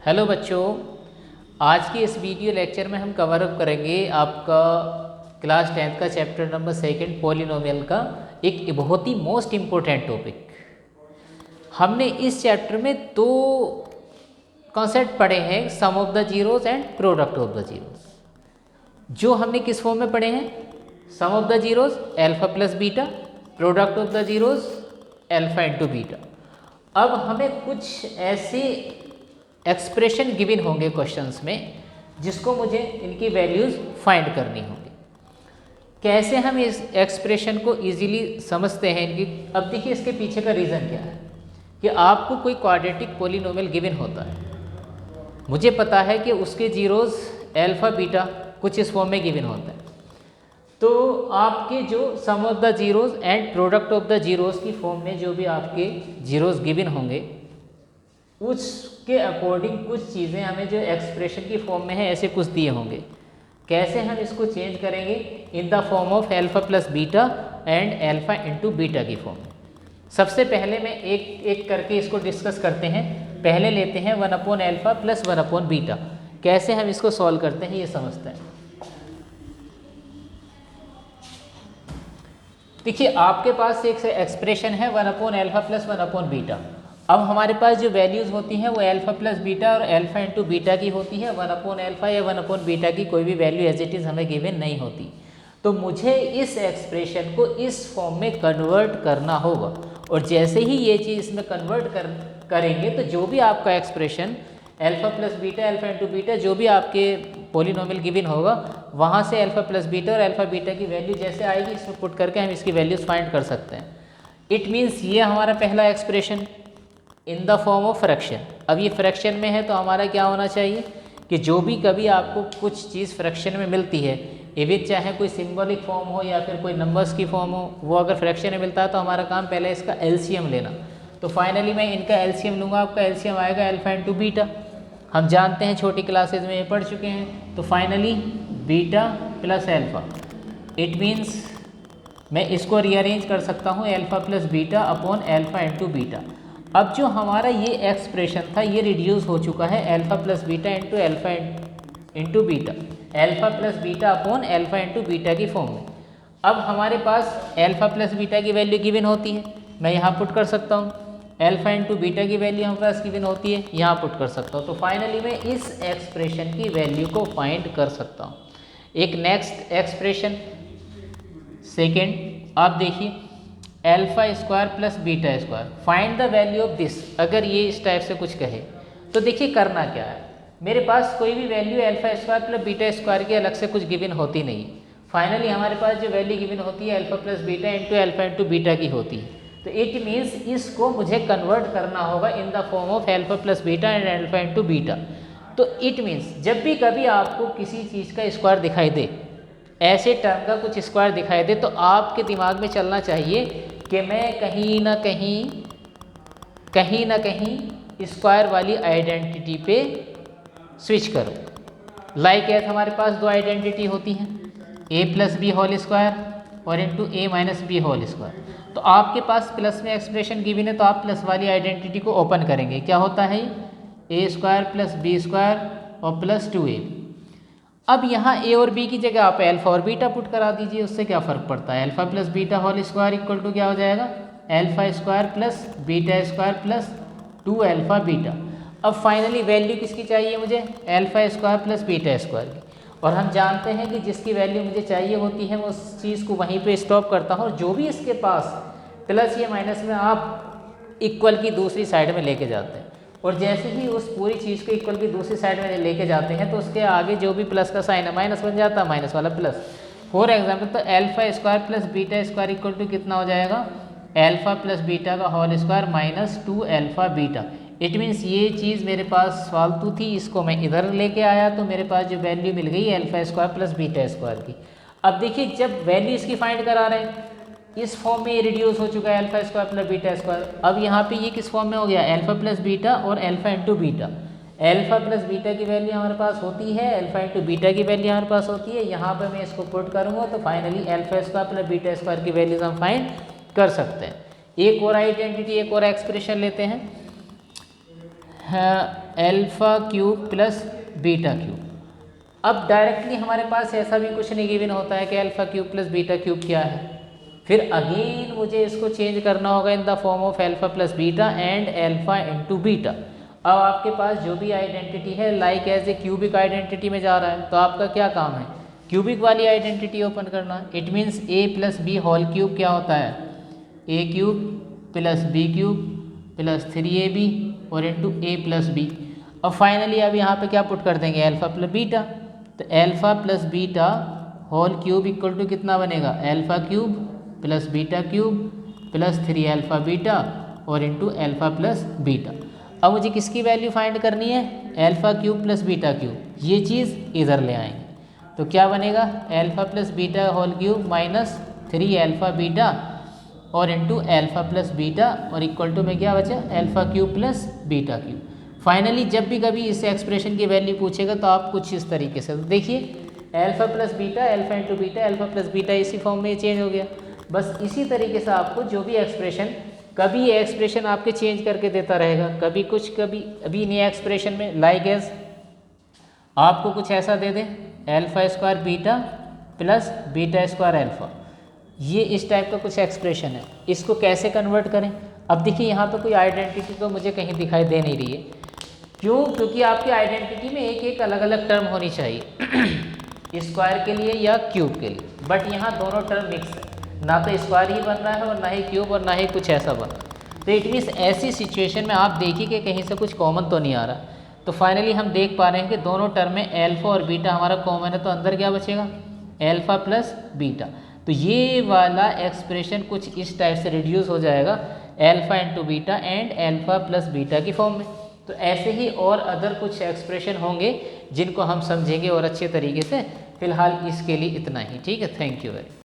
Hello बच्चों, आज की इस वीडियो लेक्चर में हम कवर अप करेंगे आपका क्लास 10th का चैप्टर नंबर 2 पॉलिनोमियल का एक बहुत ही मोस्ट इम्पोर्टेंट टॉपिक। हमने इस चैप्टर में दो कॉन्सेप्ट पढ़े हैं, sum of the zeros and product of the zeros. जो हमने किस फॉर्म में पढ़े हैं? Sum of the zeros alpha plus beta, product of the zeros alpha into beta. अब हमें कुछ ऐसे एक्सप्रेशन गिवन होंगे क्वेश्चंस में जिसको मुझे इनकी वैल्यूज़ फाइंड करनी होंगी। कैसे हम इस एक्सप्रेशन को इजीली समझते हैं इनकी? अब देखिए इसके पीछे का रीज़न क्या है कि आपको कोई क्वाड्रेटिक पॉलिनोमियल गिवन होता है, मुझे पता है कि उसके जीरोस एल्फा बीटा कुछ इस फॉर्म में गिवन होता है, तो आपके जो sum of the zeros and product of the zeros की फॉर्म में जो भी आपके जीरोस गिवन होंगे उसके अकॉर्डिंग कुछ चीज़ें हमें जो एक्सप्रेशन की फॉर्म में है ऐसे कुछ दिए होंगे। कैसे हम इसको चेंज करेंगे? इन the form of alpha plus beta and alpha into beta की फॉर्म में। सबसे पहले मैं एक एक करके इसको डिस्कस करते हैं। पहले लेते हैं 1 एल्फा प्लस 1 बीटा। कैसे हम इसको सॉल्व करते हैं ये समझते हैं। देखिए आपके पास एक एक्सप्रेशन है 1 एल्फा प्लस 1 बीटा। अब हमारे पास जो वैल्यूज़ होती हैं वो एल्फा प्लस बीटा और एल्फा इंटू बीटा की होती है। 1 एल्फा या 1 बीटा की कोई भी वैल्यू एज इट इज़ हमें गिवन नहीं होती। तो मुझे इस एक्सप्रेशन को इस फॉर्म में कन्वर्ट करना होगा, और जैसे ही ये चीज़ इसमें कन्वर्ट करेंगे तो जो भी आपका expression alpha plus beta alpha into beta जो भी आपके पॉलिनोमियल गिवन होगा वहाँ से एल्फा प्लस बीटा और एल्फा बीटा की वैल्यू जैसे आएगी इसमें पुट करके हम इसकी वैल्यूज़ फाइंड कर सकते हैं। इट मीन्स ये हमारा पहला expression in the form of fraction. अब ये फ्रैक्शन में है तो हमारा क्या होना चाहिए कि जो भी कभी आपको कुछ चीज़ फ्रैक्शन में मिलती है, इवन चाहे कोई सिंबॉलिक फॉर्म हो या फिर कोई नंबर्स की फॉर्म हो, वो अगर फ्रैक्शन में मिलता है तो हमारा काम पहले इसका एलसीएम लेना। तो फाइनली मैं इनका एलसीएम लूँगा। आपका एलसीएम आएगा एल्फा इंटू बीटा। हम जानते हैं, छोटी क्लासेज में ये पढ़ चुके हैं। तो finally beta plus alpha, it means मैं इसको रीअरेंज कर सकता हूँ alpha plus beta upon alpha into beta. अब जो हमारा ये एक्सप्रेशन था ये रिड्यूस हो चुका है alpha plus beta into alpha into beta, alpha plus beta upon alpha into beta की फॉर्म में। अब हमारे पास एल्फा प्लस बीटा की वैल्यू गिवन होती है, मैं यहाँ पुट कर सकता हूँ। एल्फा इंटू बीटा की वैल्यू हमारे पास गिवन होती है, यहाँ पुट कर सकता हूँ। तो फाइनली मैं इस एक्सप्रेशन की वैल्यू को फाइंड कर सकता हूँ। एक नेक्स्ट एक्सप्रेशन सेकेंड, आप देखिए alpha square plus beta square, find the value of this. अगर ये इस टाइप से कुछ कहे तो देखिए करना क्या है, मेरे पास कोई भी value alpha square plus beta square की अलग से कुछ गिवन होती नहीं। फाइनली हमारे पास जो वैल्यू गिवन होती है alpha plus beta into alpha into beta की होती है। तो इट मीन्स इसको मुझे कन्वर्ट करना होगा in the form of alpha plus beta and alpha into beta. तो इट मीन्स जब भी कभी आपको किसी चीज़ का स्क्वायर दिखाई दे, ऐसे टर्म का कुछ स्क्वायर दिखाई दे, तो आपके दिमाग में चलना चाहिए कि मैं कहीं ना कहीं स्क्वायर वाली आइडेंटिटी पे स्विच करो। लाइक हमारे पास दो आइडेंटिटी होती हैं, a plus B whole square और into a minus B whole square. तो आपके पास प्लस में एक्सप्रेशन गिवन है तो आप प्लस वाली आइडेंटिटी को ओपन करेंगे। क्या होता है? a square plus B square और प्लस 2ab। अब यहाँ a और b की जगह आप एल्फा और बीटा पुट करा दीजिए, उससे क्या फ़र्क पड़ता है? Alpha plus beta whole square equal to क्या हो जाएगा? Alpha square plus beta square plus 2 alpha beta. अब फाइनली वैल्यू किसकी चाहिए मुझे? Alpha square plus beta square की। और हम जानते हैं कि जिसकी वैल्यू मुझे चाहिए होती है मैं उस चीज़ को वहीं पे स्टॉप करता हूँ, और जो भी इसके पास प्लस या माइनस में आप इक्वल की दूसरी साइड में लेके जाते हैं। और जैसे ही उस पूरी चीज़ को इक्वल की दूसरी साइड में लेके जाते हैं तो उसके आगे जो भी प्लस का साइन है माइनस बन जाता है, माइनस वाला प्लस। फॉर एग्जाम्पल, तो alpha square plus beta square equal to कितना हो जाएगा? एल्फा प्लस बीटा का whole square minus 2 alpha beta. It means ये चीज़ मेरे पास फालतू थी, इसको मैं इधर लेके आया तो मेरे पास जो वैल्यू मिल गई alpha square plus beta square की। अब देखिए जब वैल्यू इसकी फाइंड करा रहे हैं इस फॉर्म में ये रिड्यूस हो चुका है alpha square plus beta square. अब यहाँ पे ये किस फॉर्म में हो गया? एल्फा प्लस बीटा और alpha into beta. Alpha plus beta की वैल्यू हमारे पास होती है, एल्फा इंटू बीटा की वैल्यू हमारे पास होती है। यहाँ पे मैं इसको पुट करूँगा तो finally alpha square plus beta square की वैल्यूज हम फाइंड कर सकते हैं। एक और आइडेंटिटी, एक और एक्सप्रेशन लेते हैं। Alpha cube plus beta cube. अब डायरेक्टली हमारे पास ऐसा भी कुछ नहीं गिवन होता है कि alpha cube plus beta cube क्या है, फिर अगेन मुझे इसको चेंज करना होगा in the form of alpha plus beta and alpha into beta. अब आपके पास जो भी आइडेंटिटी है like as a cubic identity में जा रहा है, तो आपका क्या काम है, क्यूबिक वाली आइडेंटिटी ओपन करना। It means A plus B whole cube क्या होता है, A cube plus B cube plus 3ab और इंटू ए प्लस बी। अब फाइनली अब यहाँ पे क्या पुट कर देंगे, एल्फ़ा प्लस बीटा, तो alpha plus beta whole cube equal to कितना बनेगा, alpha cube plus beta cube plus 3 alpha beta और इंटू एल्फ़ा प्लस बीटा। अब मुझे किसकी वैल्यू फाइंड करनी है, alpha cube plus beta cube, ये चीज़ इधर ले आएंगे तो क्या बनेगा, alpha plus beta whole cube minus 3 alpha beta और इंटू एल्फ़ा प्लस बीटा और इक्वल टू में क्या बचा, alpha cube plus beta cube. Finally जब भी कभी इस एक्सप्रेशन की वैल्यू पूछेगा तो आप कुछ इस तरीके से, तो देखिए alpha plus beta, alpha into beta, alpha plus beta इसी फॉर्म में चेंज हो गया। बस इसी तरीके से आपको जो भी एक्सप्रेशन, कभी ये एक्सप्रेशन आपके चेंज करके देता रहेगा, कभी कुछ, कभी अभी नया एक्सप्रेशन में लाइक एज आपको कुछ ऐसा दे दे, alpha square beta plus beta square alpha, ये इस टाइप का कुछ एक्सप्रेशन है, इसको कैसे कन्वर्ट करें। अब देखिए यहाँ पे कोई आइडेंटिटी तो मुझे कहीं दिखाई दे नहीं रही है, क्यों, क्योंकि आपकी आइडेंटिटी में एक एक अलग अलग टर्म होनी चाहिए स्क्वायर के लिए या क्यूब के लिए, बट यहाँ दोनों टर्म मिक्स है, ना तो स्क्वायर ही बन रहा है और ना ही क्यूब और ना ही कुछ ऐसा बन। तो इट मीन्स ऐसी सिचुएशन में आप देखिए कि कहीं से कुछ कॉमन तो नहीं आ रहा। तो फाइनली हम देख पा रहे हैं कि दोनों टर्म में एल्फ़ा और बीटा हमारा कॉमन है, तो अंदर क्या बचेगा, एल्फ़ा प्लस बीटा। तो ये वाला एक्सप्रेशन कुछ इस टाइप से रिड्यूस हो जाएगा alpha into beta and alpha plus beta की फॉर्म में। तो ऐसे ही और अदर कुछ एक्सप्रेशन होंगे जिनको हम समझेंगे और अच्छे तरीके से। फिलहाल इसके लिए इतना ही, ठीक है, थैंक यू वेरी।